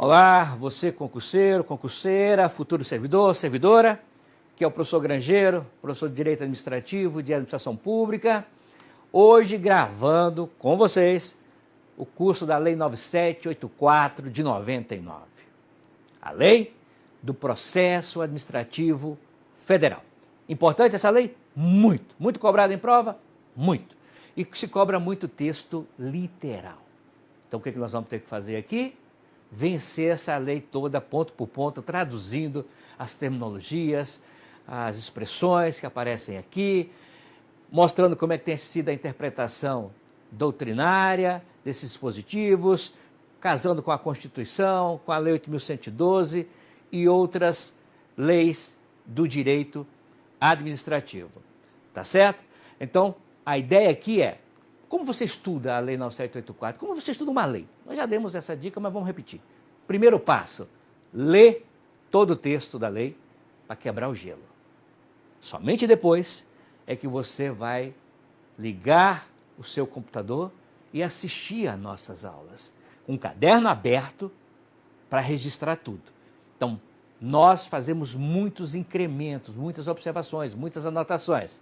Olá, você concurseiro, concurseira, futuro servidor, servidora, que é o professor Grangeiro, professor de Direito Administrativo, de Administração Pública, hoje gravando com vocês o curso da Lei 9784 de 99, a Lei do Processo Administrativo Federal. Importante essa lei? Muito. Muito cobrada em prova? Muito. E se cobra muito texto literal. Então o que nós vamos ter que fazer aqui? Vencer essa lei toda, ponto por ponto, traduzindo as terminologias, as expressões que aparecem aqui, mostrando como é que tem sido a interpretação doutrinária desses dispositivos, casando com a Constituição, com a Lei 8.112 e outras leis do direito administrativo. Tá certo? Então, a ideia aqui é, como você estuda a Lei 9784? Como você estuda uma lei? Nós já demos essa dica, mas vamos repetir. Primeiro passo, lê todo o texto da lei para quebrar o gelo. Somente depois é que você vai ligar o seu computador e assistir às nossas aulas, com um caderno aberto para registrar tudo. Então, nós fazemos muitos incrementos, muitas observações, muitas anotações.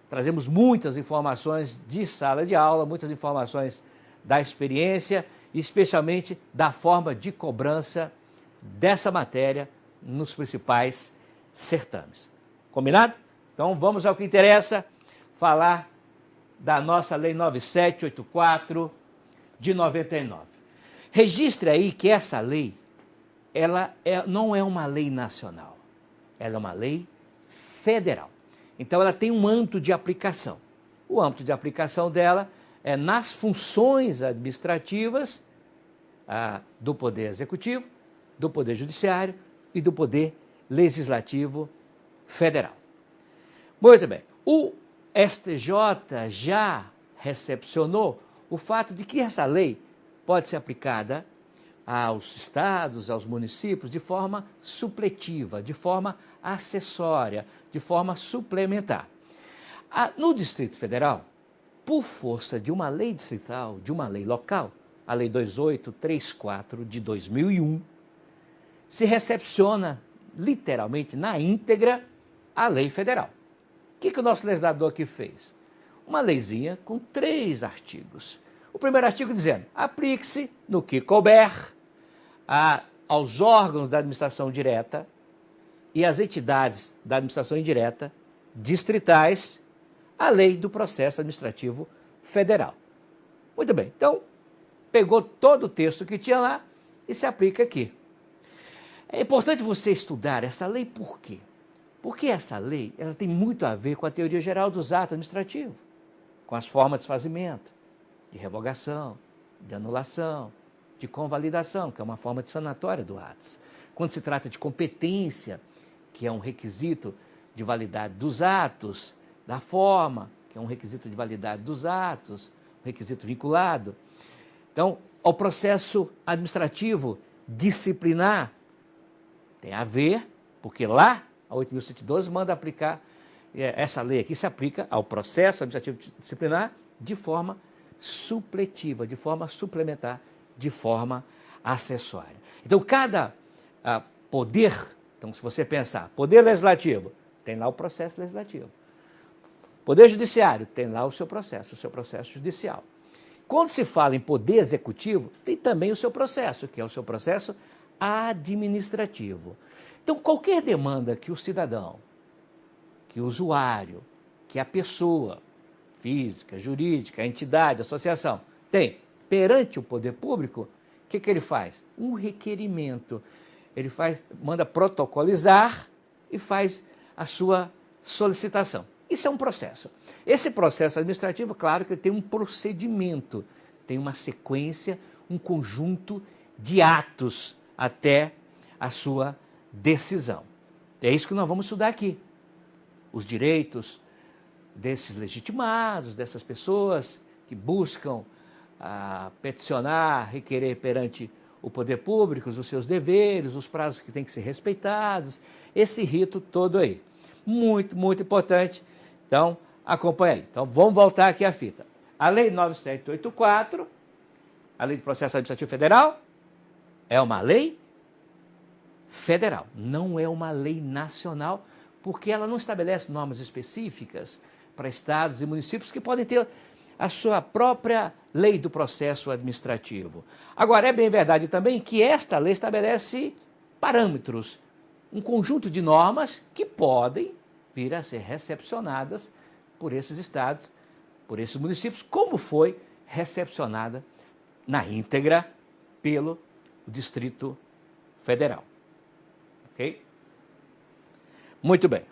Trazemos muitas informações de sala de aula, muitas informações da experiência, especialmente da forma de cobrança dessa matéria nos principais certames. Combinado? Então vamos ao que interessa, falar da nossa Lei 9784 de 99. Registre aí que essa lei, não é uma lei nacional, ela é uma lei federal. Então ela tem um âmbito de aplicação. O âmbito de aplicação dela é nas funções administrativas do Poder Executivo, do Poder Judiciário e do Poder Legislativo Federal. Muito bem. O STJ já recepcionou o fato de que essa lei pode ser aplicada aos estados, aos municípios, de forma supletiva, de forma acessória, de forma suplementar. No Distrito Federal, por força de uma lei distrital, de uma lei local, a Lei 2834 de 2001, se recepciona literalmente na íntegra a lei federal. O que o nosso legislador aqui fez? Uma leizinha com 3 artigos. O primeiro artigo dizendo, aplique-se no que couber aos órgãos da administração direta e às entidades da administração indireta distritais a lei do processo administrativo federal. Muito bem, então pegou todo o texto que tinha lá e se aplica aqui. É importante você estudar essa lei por quê? Porque essa lei ela tem muito a ver com a teoria geral dos atos administrativos, com as formas de desfazimento, de revogação, de anulação, de convalidação, que é uma forma de sanatória do atos. Quando se trata de competência, que é um requisito de validade dos atos, da forma, que é um requisito de validade dos atos, um requisito vinculado. Então, o processo administrativo disciplinar tem a ver, porque lá, a 8.112 manda aplicar, essa lei aqui se aplica ao processo administrativo disciplinar de forma supletiva, de forma suplementar, de forma acessória. Então, cada poder, então se você pensar, poder legislativo, tem lá o processo legislativo. Poder judiciário, tem lá o seu processo judicial. Quando se fala em poder executivo, tem também o seu processo, que é o seu processo administrativo. Então, qualquer demanda que o cidadão, que o usuário, que a pessoa física, jurídica, a entidade, a associação, tem perante o poder público, o que ele faz? Um requerimento. Ele manda protocolizar e faz a sua solicitação. Isso é um processo. Esse processo administrativo, claro que tem um procedimento, tem uma sequência, um conjunto de atos até a sua decisão. É isso que nós vamos estudar aqui. Os direitos desses legitimados, dessas pessoas que buscam peticionar, requerer perante o poder público, os seus deveres, os prazos que têm que ser respeitados, esse rito todo aí. Muito, muito importante. Então, acompanha aí. Então, vamos voltar aqui à fita. A Lei 9784, a Lei de Processo Administrativo Federal, é uma lei federal, não é uma lei nacional, porque ela não estabelece normas específicas para estados e municípios que podem ter a sua própria lei do processo administrativo. Agora, é bem verdade também que esta lei estabelece parâmetros, um conjunto de normas que podem vir a ser recepcionadas por esses estados, por esses municípios, como foi recepcionada na íntegra pelo Distrito Federal. Ok? Muito bem.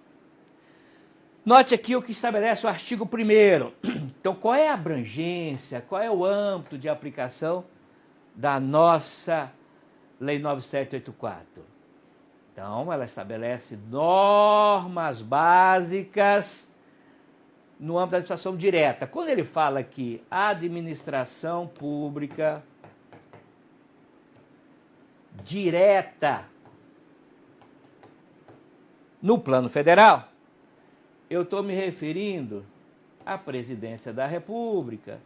Note aqui o que estabelece o artigo 1º. Então, qual é a abrangência, qual é o âmbito de aplicação da nossa Lei 9784? Então, ela estabelece normas básicas no âmbito da administração direta. Quando ele fala aqui, administração pública direta no plano federal, eu estou me referindo à Presidência da República,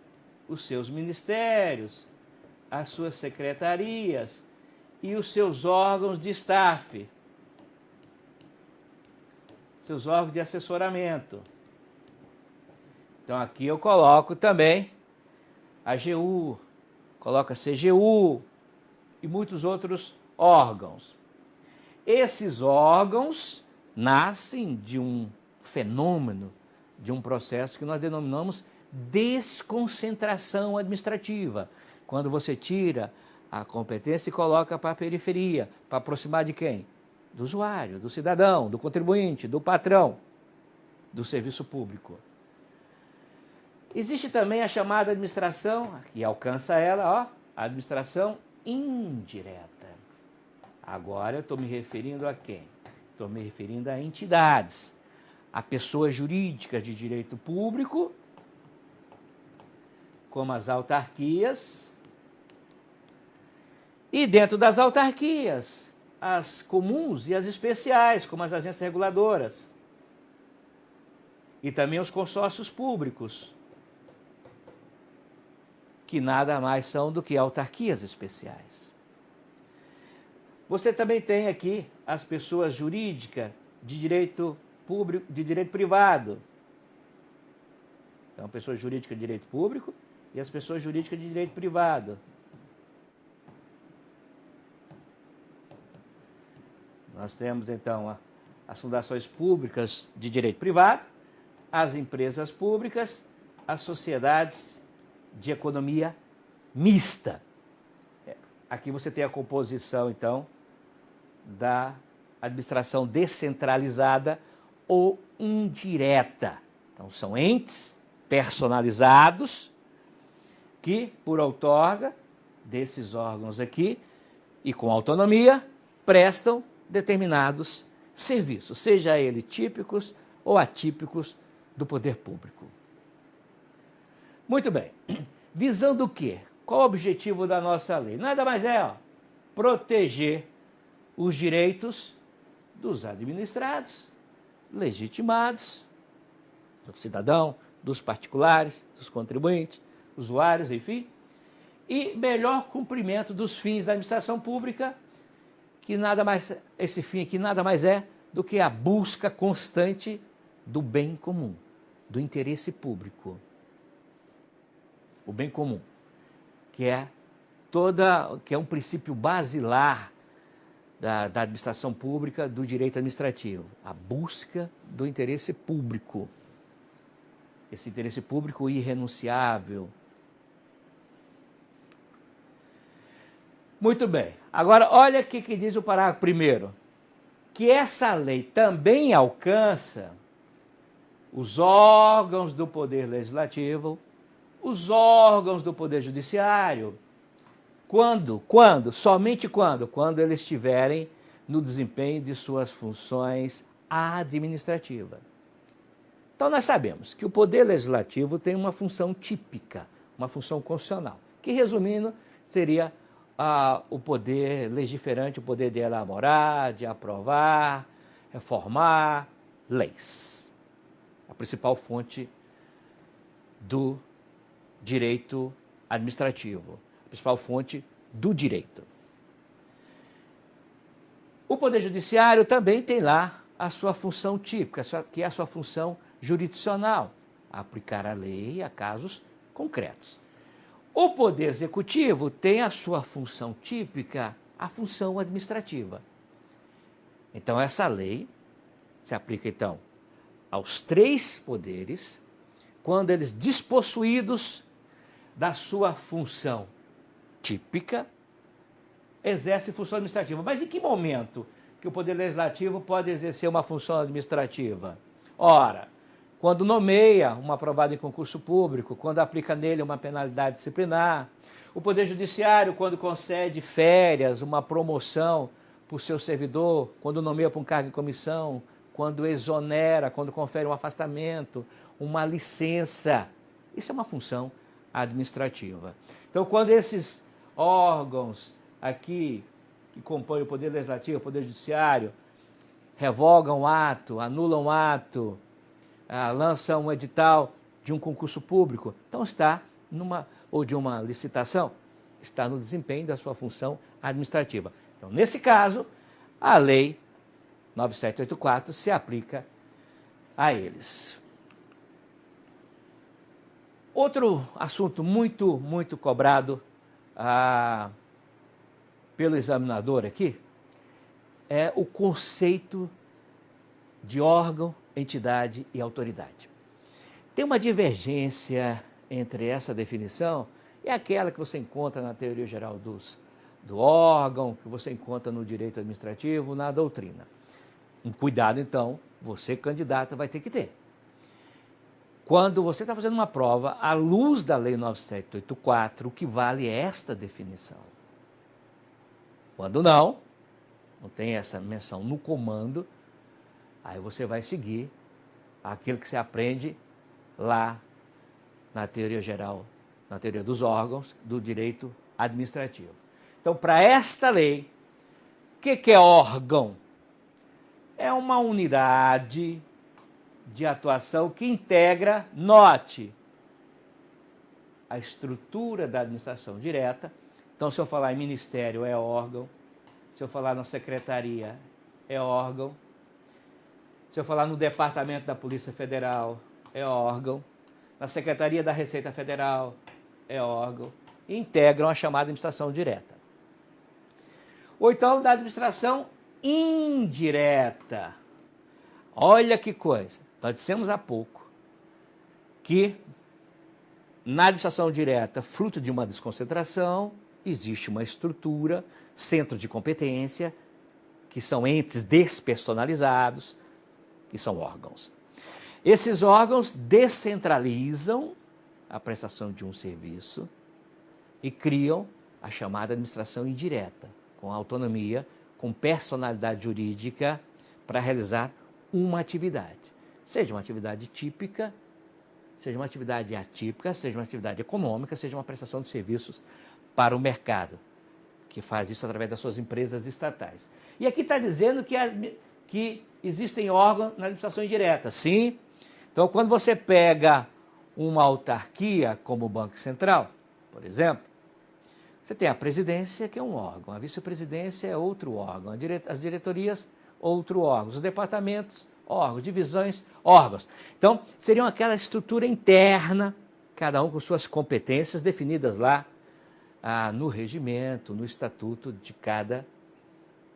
os seus ministérios, as suas secretarias e os seus órgãos de staff, seus órgãos de assessoramento. Então aqui eu coloco também a AGU, coloco a CGU e muitos outros órgãos. Esses órgãos nascem de um fenômeno, de um processo que nós denominamos desconcentração administrativa. Quando você tira a competência e coloca para a periferia, para aproximar de quem? Do usuário, do cidadão, do contribuinte, do patrão, do serviço público. Existe também a chamada administração, que alcança ela, ó, a administração indireta. Agora eu estou me referindo a quem? Estou me referindo a entidades, a pessoas jurídicas de direito público, como as autarquias, e dentro das autarquias, as comuns e as especiais, como as agências reguladoras, e também os consórcios públicos, que nada mais são do que autarquias especiais. Você também tem aqui as pessoas jurídicas de direito público, de direito privado. Então, pessoas jurídicas de direito público e as pessoas jurídicas de direito privado. Nós temos, então, as fundações públicas de direito privado, as empresas públicas, as sociedades de economia mista. Aqui você tem a composição, então, da administração descentralizada ou indireta. Então, são entes personalizados que, por outorga desses órgãos aqui e com autonomia, prestam determinados serviços, seja eles típicos ou atípicos do poder público. Muito bem. Visando o quê? Qual o objetivo da nossa lei? Nada mais é, proteger os direitos dos administrados, legitimados, do cidadão, dos particulares, dos contribuintes, usuários, enfim, e melhor cumprimento dos fins da administração pública, que nada mais, esse fim aqui nada mais é do que a busca constante do bem comum, do interesse público. O bem comum, que é um princípio basilar da administração pública, do direito administrativo, a busca do interesse público. Esse interesse público irrenunciável. Muito bem. Agora, olha o que diz o parágrafo 1º. Que essa lei também alcança os órgãos do Poder Legislativo, os órgãos do Poder Judiciário. Quando? Somente quando? Quando eles estiverem no desempenho de suas funções administrativas. Então, nós sabemos que o Poder Legislativo tem uma função típica, uma função constitucional, que, resumindo, seria o poder legiferante, o poder de elaborar, de aprovar, reformar leis. A principal fonte do direito administrativo, a principal fonte do direito. O Poder Judiciário também tem lá a sua função típica, que é a sua função jurisdicional, aplicar a lei a casos concretos. O Poder Executivo tem a sua função típica, a função administrativa. Então, essa lei se aplica, então, aos três poderes, quando eles despossuídos da sua função típica, exercem função administrativa. Mas em que momento que o Poder Legislativo pode exercer uma função administrativa? Ora, quando nomeia um aprovado em concurso público, quando aplica nele uma penalidade disciplinar, o Poder Judiciário, quando concede férias, uma promoção para o seu servidor, quando nomeia para um cargo em comissão, quando exonera, quando confere um afastamento, uma licença. Isso é uma função administrativa. Então, quando esses órgãos aqui, que compõem o Poder Legislativo, o Poder Judiciário, revogam o ato, anulam o ato, lançam um edital de um concurso público, então está ou de uma licitação, está no desempenho da sua função administrativa. Então, nesse caso, a Lei 9784 se aplica a eles. Outro assunto muito cobrado pelo examinador aqui é o conceito de órgão, entidade e autoridade. Tem uma divergência entre essa definição e aquela que você encontra na teoria geral do órgão, que você encontra no direito administrativo, na doutrina. Um cuidado, então, você, candidato, vai ter que ter. Quando você está fazendo uma prova, à luz da Lei 9784, o que vale é esta definição. Quando não tem essa menção no comando, aí você vai seguir aquilo que você aprende lá na teoria geral, na teoria dos órgãos, do direito administrativo. Então, para esta lei, o que é órgão? É uma unidade de atuação que integra, note, a estrutura da administração direta. Então, se eu falar em ministério, é órgão. Se eu falar na secretaria, é órgão. Se eu falar no departamento da Polícia Federal, é órgão. Na Secretaria da Receita Federal, é órgão. E integram a chamada administração direta. Ou então, da administração indireta. Olha que coisa. Nós dissemos há pouco que na administração direta, fruto de uma desconcentração, existe uma estrutura, centro de competência, que são entes despersonalizados, que são órgãos. Esses órgãos descentralizam a prestação de um serviço e criam a chamada administração indireta, com autonomia, com personalidade jurídica para realizar uma atividade. Seja uma atividade típica, seja uma atividade atípica, seja uma atividade econômica, seja uma prestação de serviços para o mercado, que faz isso através das suas empresas estatais. E aqui está dizendo que existem órgãos na administração indireta. Sim. Então, quando você pega uma autarquia, como o Banco Central, por exemplo, você tem a presidência, que é um órgão, a vice-presidência é outro órgão, as diretorias, outro órgão, os departamentos, órgãos, divisões, órgãos. Então, seriam aquela estrutura interna, cada um com suas competências definidas lá no regimento, no estatuto de cada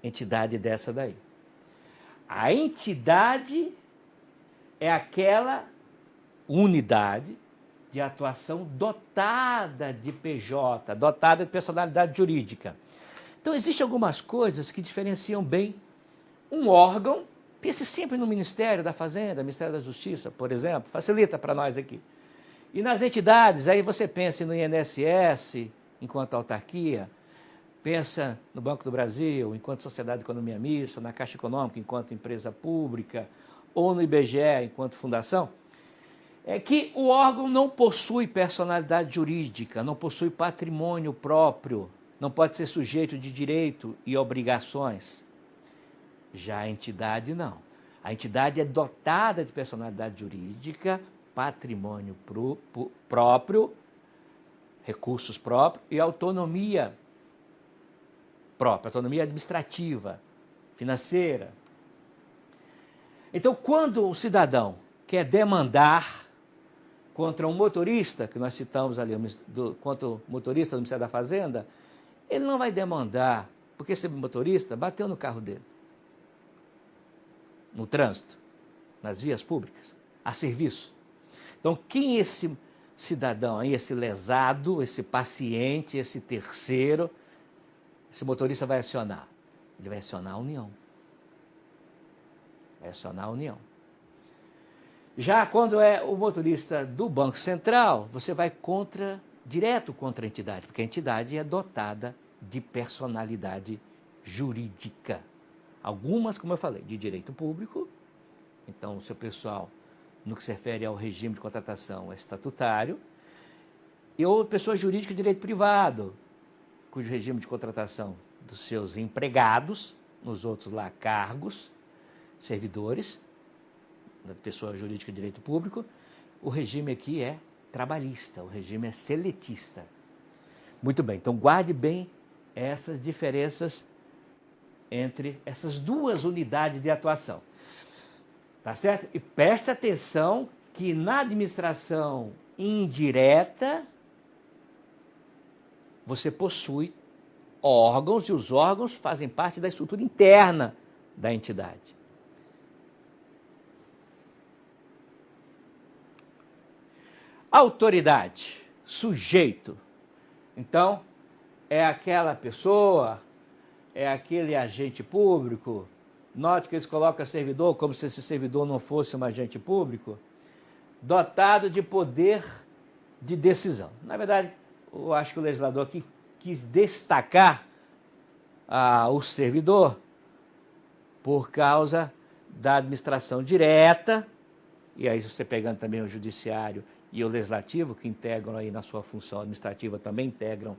entidade dessa daí. A entidade é aquela unidade de atuação dotada de PJ, dotada de personalidade jurídica. Então, existem algumas coisas que diferenciam bem um órgão. Pense sempre no Ministério da Fazenda, Ministério da Justiça, por exemplo, facilita para nós aqui. E nas entidades, aí você pensa no INSS, enquanto autarquia, pensa no Banco do Brasil, enquanto Sociedade de Economia Mista, na Caixa Econômica, enquanto empresa pública, ou no IBGE, enquanto fundação, é que o órgão não possui personalidade jurídica, não possui patrimônio próprio, não pode ser sujeito de direito e obrigações. Já a entidade não. A entidade é dotada de personalidade jurídica, patrimônio próprio, recursos próprios e autonomia própria, autonomia administrativa. financeira. Então, quando o cidadão quer demandar contra um motorista, que nós citamos ali, contra o motorista do Ministério da Fazenda, ele não vai demandar porque esse motorista bateu no carro dele, no trânsito, nas vias públicas, a serviço. Então, quem é esse cidadão aí, esse lesado, esse paciente, esse terceiro, esse motorista vai acionar? Ele vai acionar a União. Vai acionar a União. Já quando é o motorista do Banco Central, você vai direto contra a entidade, porque a entidade é dotada de personalidade jurídica. Algumas, como eu falei, de direito público. Então, o seu pessoal, no que se refere ao regime de contratação, é estatutário. E ou pessoa jurídica de direito privado, cujo regime de contratação dos seus empregados, nos outros lá, cargos, servidores, da pessoa jurídica de direito público. O regime aqui é trabalhista, o regime é seletista. Muito bem, então guarde bem essas diferenças entre essas duas unidades de atuação. Tá certo? E preste atenção que na administração indireta você possui órgãos e os órgãos fazem parte da estrutura interna da entidade. Autoridade, sujeito. Então, é aquela pessoa, é aquele agente público. Note que eles colocam servidor como se esse servidor não fosse um agente público, dotado de poder de decisão. Na verdade, eu acho que o legislador aqui quis destacar o servidor por causa da administração direta, e aí você pegando também o judiciário e o legislativo, que integram aí na sua função administrativa, também integram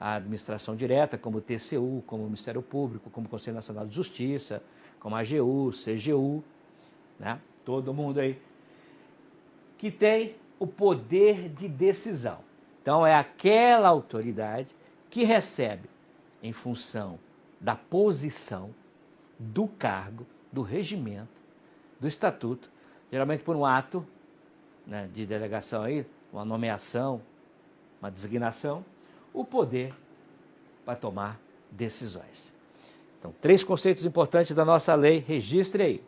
a administração direta, como o TCU, como o Ministério Público, como o Conselho Nacional de Justiça, como a AGU, CGU, né? Todo mundo aí que tem o poder de decisão. Então, é aquela autoridade que recebe, em função da posição, do cargo, do regimento, do estatuto, geralmente por um ato, né, de delegação aí, uma nomeação, uma designação, o poder para tomar decisões. Então, 3 conceitos importantes da nossa lei, registre aí.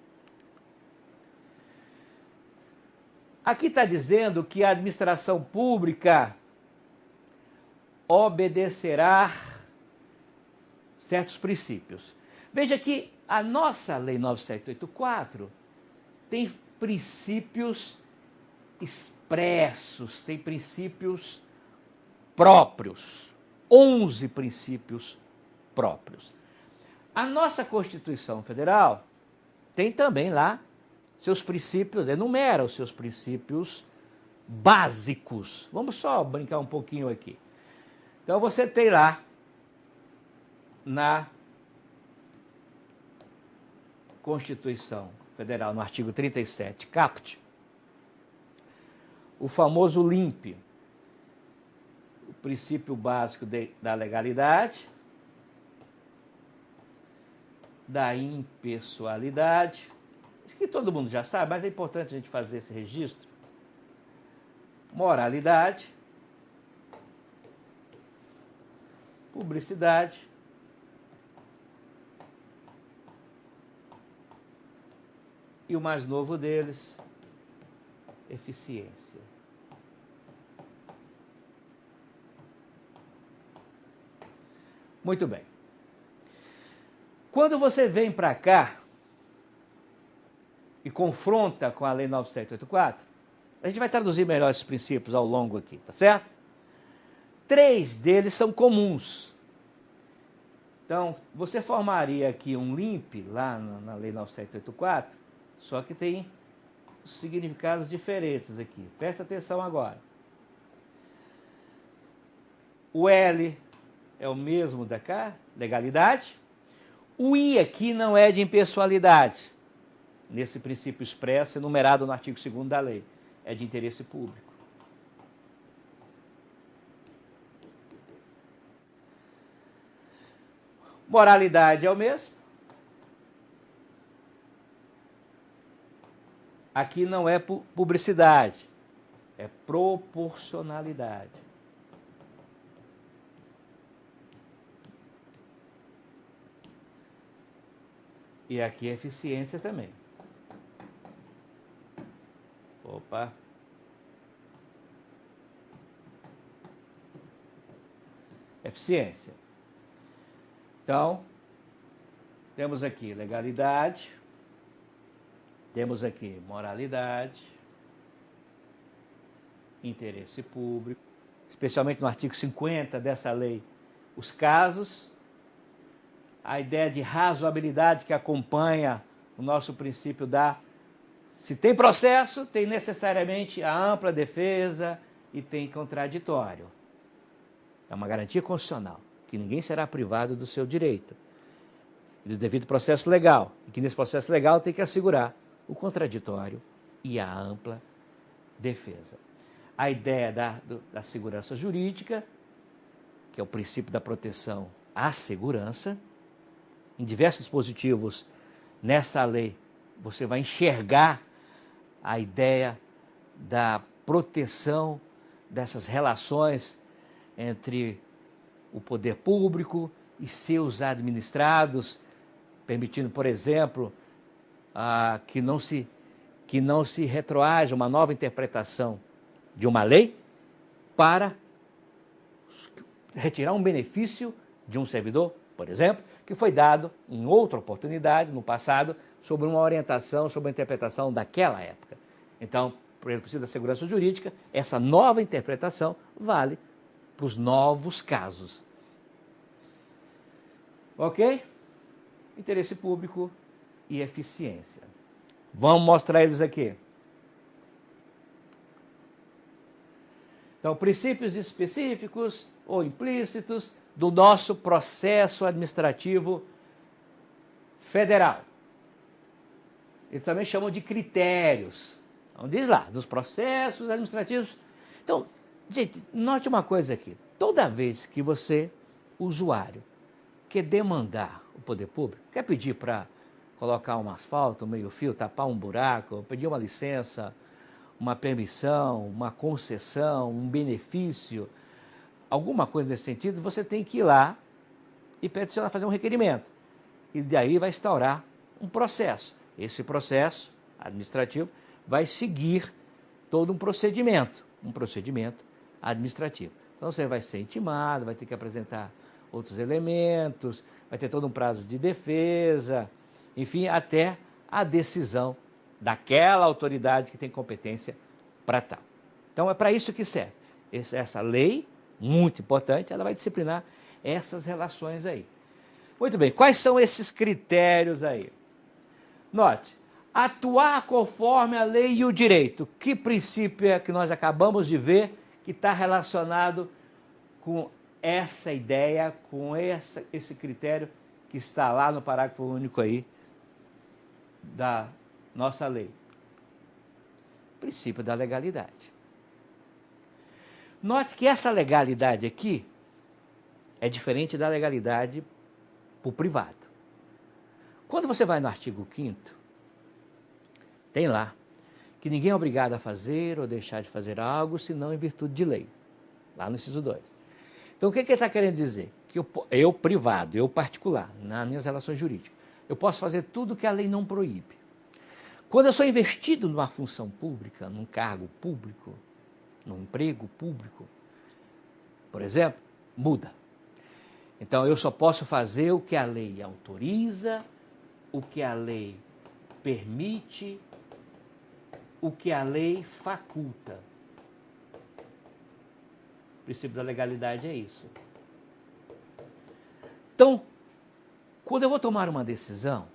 Aqui está dizendo que a administração pública obedecerá certos princípios. Veja que a nossa Lei 9784 tem princípios expressos, tem princípios próprios, 11 princípios próprios. A nossa Constituição Federal tem também lá seus princípios, enumera os seus princípios básicos. Vamos só brincar um pouquinho aqui. Então você tem lá na Constituição Federal, no artigo 37, caput, o famoso LIMP, o princípio básico da legalidade, da impessoalidade, isso que todo mundo já sabe, mas é importante a gente fazer esse registro, moralidade, publicidade, e o mais novo deles, eficiência. Muito bem. Quando você vem para cá e confronta com a Lei 9784, a gente vai traduzir melhor esses princípios ao longo aqui, tá certo? 3 deles são comuns. Então, você formaria aqui um LIMP lá na Lei 9784, só que tem significados diferentes aqui. Presta atenção agora. O L é o mesmo da cá, legalidade. O I aqui não é de impessoalidade, nesse princípio expresso enumerado no artigo 2º da lei. É de interesse público. Moralidade é o mesmo. Aqui não é publicidade, é proporcionalidade. E aqui é eficiência também. Opa! Eficiência. Então, temos aqui legalidade, temos aqui moralidade, interesse público, especialmente no artigo 50 dessa lei, os casos, a ideia de razoabilidade que acompanha o nosso princípio se tem processo, tem necessariamente a ampla defesa e tem contraditório. É uma garantia constitucional, que ninguém será privado do seu direito e do devido processo legal, e que nesse processo legal tem que assegurar o contraditório e a ampla defesa. A ideia da segurança jurídica, que é o princípio da proteção à segurança. Em diversos dispositivos nessa lei, você vai enxergar a ideia da proteção dessas relações entre o poder público e seus administrados, permitindo, por exemplo, que não se retroaja uma nova interpretação de uma lei para retirar um benefício de um servidor, por exemplo, que foi dado em outra oportunidade, no passado, sobre uma orientação, sobre a interpretação daquela época. Então, pelo princípio da segurança jurídica, essa nova interpretação vale para os novos casos. Ok? Interesse público e eficiência. Vamos mostrar eles aqui. Então, princípios específicos ou implícitos do nosso processo administrativo federal. Eles também chamam de critérios. Então, diz lá, dos processos administrativos. Então, gente, note uma coisa aqui. Toda vez que você, usuário, quer demandar o poder público, quer pedir para colocar um asfalto, um meio-fio, tapar um buraco, pedir uma licença, uma permissão, uma concessão, um benefício, alguma coisa nesse sentido, você tem que ir lá e peticionar, fazer um requerimento. E daí vai instaurar um processo. Esse processo administrativo vai seguir todo um procedimento administrativo. Então você vai ser intimado, vai ter que apresentar outros elementos, vai ter todo um prazo de defesa, enfim, até a decisão daquela autoridade que tem competência para tal. Então é para isso que serve. Essa lei, muito importante, ela vai disciplinar essas relações aí. Muito bem, quais são esses critérios aí? Note, atuar conforme a lei e o direito. Que princípio é que nós acabamos de ver que está relacionado com essa ideia, com esse critério que está lá no parágrafo único aí da nossa lei? Princípio da legalidade. Note que essa legalidade aqui é diferente da legalidade para o privado. Quando você vai no artigo 5º, tem lá que ninguém é obrigado a fazer ou deixar de fazer algo senão em virtude de lei. Lá no inciso 2. Então o que ele está querendo dizer? Que eu privado, eu particular, nas minhas relações jurídicas, eu posso fazer tudo que a lei não proíbe. Quando eu sou investido numa função pública, num cargo público, num emprego público, por exemplo, muda. Então eu só posso fazer o que a lei autoriza, o que a lei permite, o que a lei faculta. O princípio da legalidade é isso. Então, quando eu vou tomar uma decisão,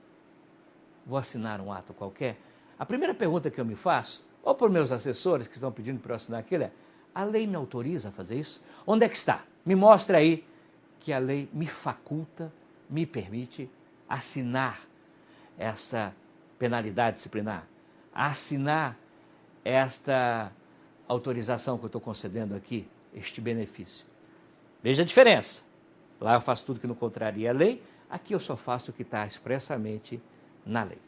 vou assinar um ato qualquer, a primeira pergunta que eu me faço, ou por meus assessores que estão pedindo para eu assinar aquilo, é: a lei me autoriza a fazer isso? Onde é que está? Me mostra aí que a lei me faculta, me permite assinar essa penalidade disciplinar, assinar esta autorização que eu estou concedendo aqui, este benefício. Veja a diferença. Lá eu faço tudo que não contraria a lei, aqui eu só faço o que está expressamente na lei.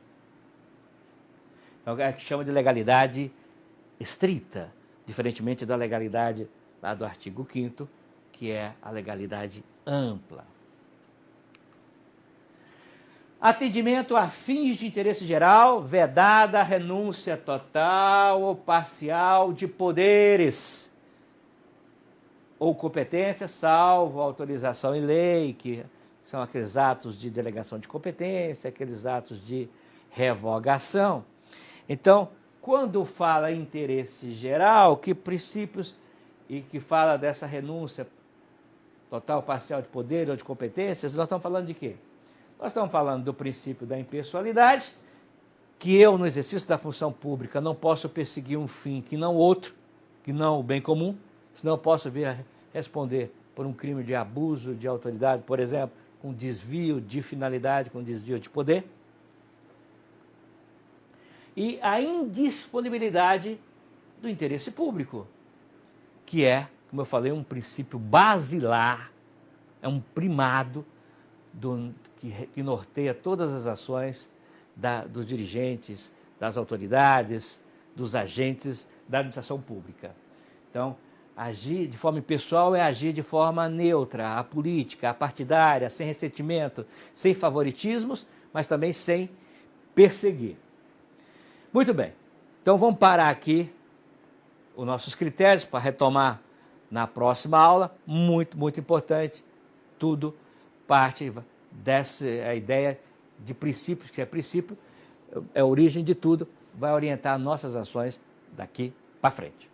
É o que chama de legalidade estrita, diferentemente da legalidade lá do artigo 5º, que é a legalidade ampla. Atendimento a fins de interesse geral, vedada a renúncia total ou parcial de poderes ou competência, salvo autorização em lei, que são aqueles atos de delegação de competência, aqueles atos de revogação. Então, quando fala em interesse geral, que princípios e que fala dessa renúncia total, parcial de poder ou de competências, nós estamos falando de quê? Nós estamos falando do princípio da impessoalidade, que eu, no exercício da função pública, não posso perseguir um fim que não outro, que não o bem comum, senão eu posso vir a responder por um crime de abuso de autoridade, por exemplo, com desvio de finalidade, com desvio de poder. E a indisponibilidade do interesse público, que é, como eu falei, um princípio basilar, é um primado que norteia todas as ações dos dirigentes, das autoridades, dos agentes da administração pública. Então, agir de forma impessoal é agir de forma neutra, apolítica, apartidária, sem ressentimento, sem favoritismos, mas também sem perseguir. Muito bem, então vamos parar aqui os nossos critérios para retomar na próxima aula. Muito, muito importante, tudo parte dessa ideia de princípios, que é princípio, é a origem de tudo, vai orientar nossas ações daqui para frente.